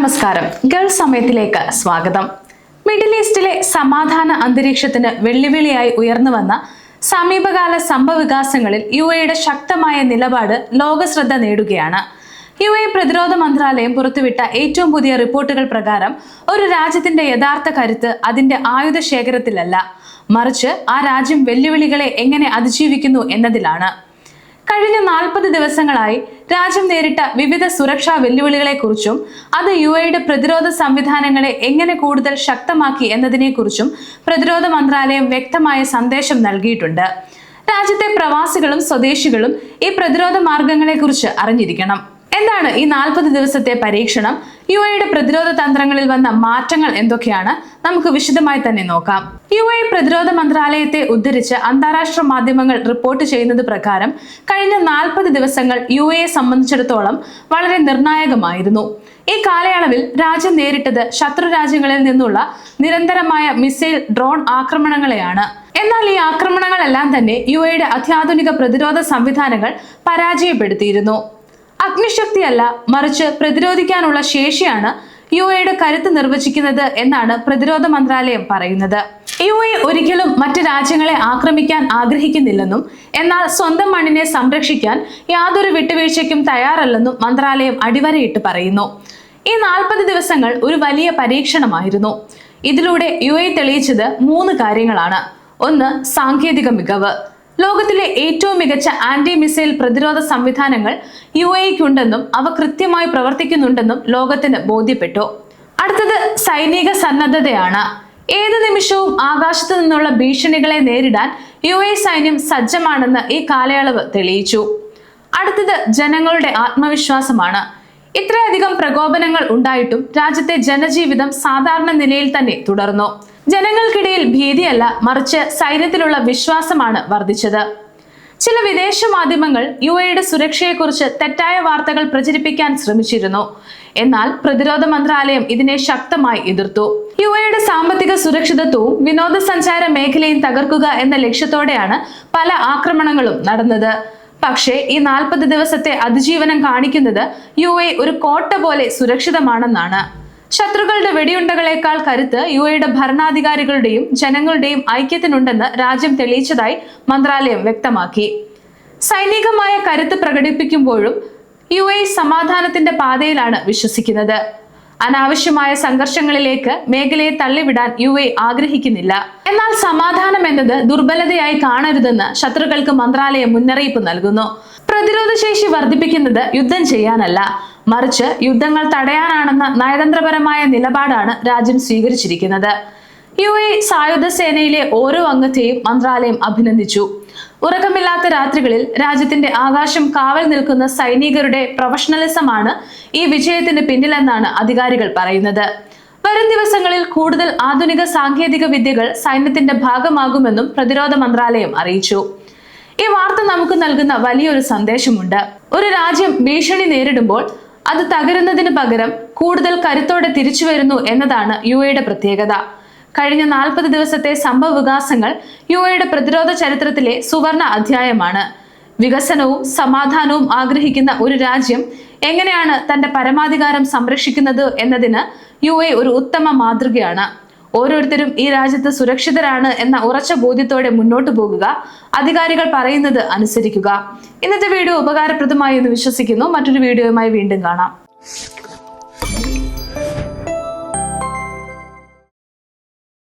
നമസ്കാരം. ഗൾഫ് സമയത്തിലേക്ക് സ്വാഗതം. മിഡിൽ ഈസ്റ്റിലെ സമാധാന അന്തരീക്ഷത്തിന് വെല്ലുവിളിയായി ഉയർന്നുവന്ന സമീപകാല സംഭവവികാസങ്ങളിൽ യുഎഇയുടെ ശക്തമായ നിലപാട് ലോകശ്രദ്ധ നേടുകയാണ്. യുഎഇ പ്രതിരോധ മന്ത്രാലയം പുറത്തുവിട്ട ഏറ്റവും പുതിയ റിപ്പോർട്ടുകൾ പ്രകാരം ഒരു രാജ്യത്തിന്റെ യഥാർത്ഥ കരുത്ത് അതിന്റെ ആയുധ ശേഖരത്തിലല്ല, മറിച്ച് ആ രാജ്യം വെല്ലുവിളികളെ എങ്ങനെ അതിജീവിക്കുന്നു എന്നതിലാണ്. കഴിഞ്ഞ 40 ദിവസങ്ങളായി രാജ്യം നേരിട്ട വിവിധ സുരക്ഷാ വെല്ലുവിളികളെക്കുറിച്ചും അത് യുഎഇയുടെ പ്രതിരോധ സംവിധാനങ്ങളെ എങ്ങനെ കൂടുതൽ ശക്തമാക്കി എന്നതിനെക്കുറിച്ചും പ്രതിരോധ മന്ത്രാലയം വ്യക്തമായ സന്ദേശം നൽകിയിട്ടുണ്ട്. രാജ്യത്തെ പ്രവാസികളും സ്വദേശികളും ഈ പ്രതിരോധ മാർഗങ്ങളെക്കുറിച്ച് അറിഞ്ഞിരിക്കണം. എന്താണ് ഈ 40 ദിവസത്തെ പരീക്ഷണം? യുഎഇയുടെ പ്രതിരോധ തന്ത്രങ്ങളിൽ വന്ന മാറ്റങ്ങൾ എന്തൊക്കെയാണ്? നമുക്ക് വിശദമായി തന്നെ നോക്കാം. യുഎഇ പ്രതിരോധ മന്ത്രാലയത്തെ ഉദ്ധരിച്ച് അന്താരാഷ്ട്ര മാധ്യമങ്ങൾ റിപ്പോർട്ട് ചെയ്യുന്നത് പ്രകാരം കഴിഞ്ഞ 40 ദിവസങ്ങൾ യുഎഇയെ സംബന്ധിച്ചിടത്തോളം വളരെ നിർണായകമായിരുന്നു. ഈ കാലയളവിൽ രാജ്യം നേരിട്ടത് ശത്രു രാജ്യങ്ങളിൽ നിന്നുള്ള നിരന്തരമായ മിസൈൽ, ഡ്രോൺ ആക്രമണങ്ങളെയാണ്. എന്നാൽ ഈ ആക്രമണങ്ങളെല്ലാം തന്നെ യുഎഇയുടെ അത്യാധുനിക പ്രതിരോധ സംവിധാനങ്ങൾ പരാജയപ്പെടുത്തിയിരുന്നു. അഗ്നിശക്തിയല്ല, മറിച്ച് പ്രതിരോധിക്കാനുള്ള ശേഷിയാണ് യുഎഇയുടെ കരുത്ത് നിർവചിക്കുന്നത് എന്നാണ് പ്രതിരോധ മന്ത്രാലയം പറയുന്നത്. യുഎഇ ഒരിക്കലും മറ്റ് രാജ്യങ്ങളെ ആക്രമിക്കാൻ ആഗ്രഹിക്കുന്നില്ലെന്നും എന്നാൽ സ്വന്തം മണ്ണിനെ സംരക്ഷിക്കാൻ യാതൊരു വിട്ടുവീഴ്ചയ്ക്കും തയ്യാറല്ലെന്നും മന്ത്രാലയം അടിവരയിട്ട് പറയുന്നു. ഈ 40 ദിവസങ്ങൾ ഒരു വലിയ പരീക്ഷണമായിരുന്നു. ഇതിലൂടെ യുഎഇ തെളിയിച്ചത് 3 കാര്യങ്ങളാണ്. ഒന്ന്, സാങ്കേതിക മികവ്. ലോകത്തിലെ ഏറ്റവും മികച്ച ആന്റി മിസൈൽ പ്രതിരോധ സംവിധാനങ്ങൾ യുഎഇക്കുണ്ടെന്നും അവ കൃത്യമായി പ്രവർത്തിക്കുന്നുണ്ടെന്നും ലോകത്തിന് ബോധ്യപ്പെട്ടു. അടുത്തത് സൈനിക സന്നദ്ധതയാണ്. ഏത് നിമിഷവും ആകാശത്ത് നിന്നുള്ള ഭീഷണികളെ നേരിടാൻ യുഎഇ സൈന്യം സജ്ജമാണെന്ന് ഈ കാലയളവ് തെളിയിച്ചു. അടുത്തത് ജനങ്ങളുടെ ആത്മവിശ്വാസമാണ്. ഇത്രയധികം പ്രകോപനങ്ങൾ ഉണ്ടായിട്ടും രാജ്യത്തെ ജനജീവിതം സാധാരണ നിലയിൽ തന്നെ തുടർന്നു. ജനങ്ങൾക്കിടയിൽ ഭീതിയല്ല, മറിച്ച് സൈന്യത്തിലുള്ള വിശ്വാസമാണ് വർദ്ധിച്ചത്. ചില വിദേശ മാധ്യമങ്ങൾ യുഎഇയുടെ സുരക്ഷയെക്കുറിച്ച് തെറ്റായ വാർത്തകൾ പ്രചരിപ്പിക്കാൻ ശ്രമിച്ചിരുന്നു. എന്നാൽ പ്രതിരോധ മന്ത്രാലയം ഇതിനെ ശക്തമായി എതിർത്തു. യുഎഇയുടെ സാമ്പത്തിക സുരക്ഷിതത്വവും വിനോദസഞ്ചാര മേഖലയും തകർക്കുക എന്ന ലക്ഷ്യത്തോടെയാണ് പല ആക്രമണങ്ങളും നടന്നത്. പക്ഷേ ഈ 40 ദിവസത്തെ അതിജീവനം കാണിക്കുന്നത് യുഎഇ ഒരു കോട്ട പോലെ സുരക്ഷിതമാണെന്നാണ്. ശത്രുക്കളുടെ വെടിയുണ്ടകളേക്കാൾ കരുത്ത് യുഎഇയുടെ ഭരണാധികാരികളുടെയും ജനങ്ങളുടെയും ഐക്യത്തിനുണ്ടെന്ന് രാജ്യം തെളിയിച്ചതായി മന്ത്രാലയം വ്യക്തമാക്കി. സൈനികമായ കരുത്ത് പ്രകടിപ്പിക്കുമ്പോഴും യുഎഇ സമാധാനത്തിന്റെ പാതയിലാണ് വിശ്വസിക്കുന്നത്. അനാവശ്യമായ സംഘർഷങ്ങളിലേക്ക് മേഖലയെ തള്ളിവിടാൻ യുഎഇ ആഗ്രഹിക്കുന്നില്ല. എന്നാൽ സമാധാനം എന്നത് ദുർബലതയായി കാണരുതെന്ന് ശത്രുക്കൾക്ക് മന്ത്രാലയം മുന്നറിയിപ്പ് നൽകുന്നു. പ്രതിരോധ ശേഷി വർദ്ധിപ്പിക്കുന്നത് യുദ്ധം ചെയ്യാനല്ല, മറിച്ച് യുദ്ധങ്ങൾ തടയാനാണെന്ന നയതന്ത്രപരമായ നിലപാടാണ് രാജ്യം സ്വീകരിച്ചിരിക്കുന്നത്. യുഎഇ സായുധ സേനയിലെ ഓരോ അംഗത്തെയും മന്ത്രാലയം അഭിനന്ദിച്ചു. ഉറക്കമില്ലാത്ത രാത്രികളിൽ രാജ്യത്തിന്റെ ആകാശം കാവൽ നിൽക്കുന്ന സൈനികരുടെ പ്രൊഫഷണലിസമാണ് ഈ വിജയത്തിന് പിന്നിലെന്നാണ് അധികാരികൾ പറയുന്നത്. വരും ദിവസങ്ങളിൽ കൂടുതൽ ആധുനിക സാങ്കേതിക വിദ്യകൾ സൈന്യത്തിന്റെ ഭാഗമാകുമെന്നും പ്രതിരോധ മന്ത്രാലയം അറിയിച്ചു. ഈ വാർത്ത നമുക്ക് നൽകുന്ന വലിയൊരു സന്ദേശമുണ്ട്. ഒരു രാജ്യം ഭീഷണി നേരിടുമ്പോൾ അത് തകരുന്നതിന് പകരം കൂടുതൽ കരുത്തോടെ തിരിച്ചു വരുന്നു എന്നതാണ് യുഎഇയുടെ പ്രത്യേകത. കഴിഞ്ഞ 40 ദിവസത്തെ സംഭവ വികാസങ്ങൾ യുഎഇയുടെ പ്രതിരോധ ചരിത്രത്തിലെ സുവർണ അധ്യായമാണ്. വികസനവും സമാധാനവും ആഗ്രഹിക്കുന്ന ഒരു രാജ്യം എങ്ങനെയാണ് തന്റെ പരമാധികാരം സംരക്ഷിക്കുന്നത് എന്നതിന് യുഎഇ ഒരു ഉത്തമ മാതൃകയാണ്. ഓരോരുത്തരും ഈ രാജ്യത്ത് സുരക്ഷിതരാണ് എന്ന ഉറച്ച ബോധ്യത്തോടെ മുന്നോട്ട് പോകുക, അധികാരികൾ പറയുന്നത് അനുസരിക്കുക. ഇന്നത്തെ വീഡിയോ ഉപകാരപ്രദമായി എന്ന് വിശ്വസിക്കുന്നു. മറ്റൊരു വീഡിയോയുമായി വീണ്ടും കാണാം.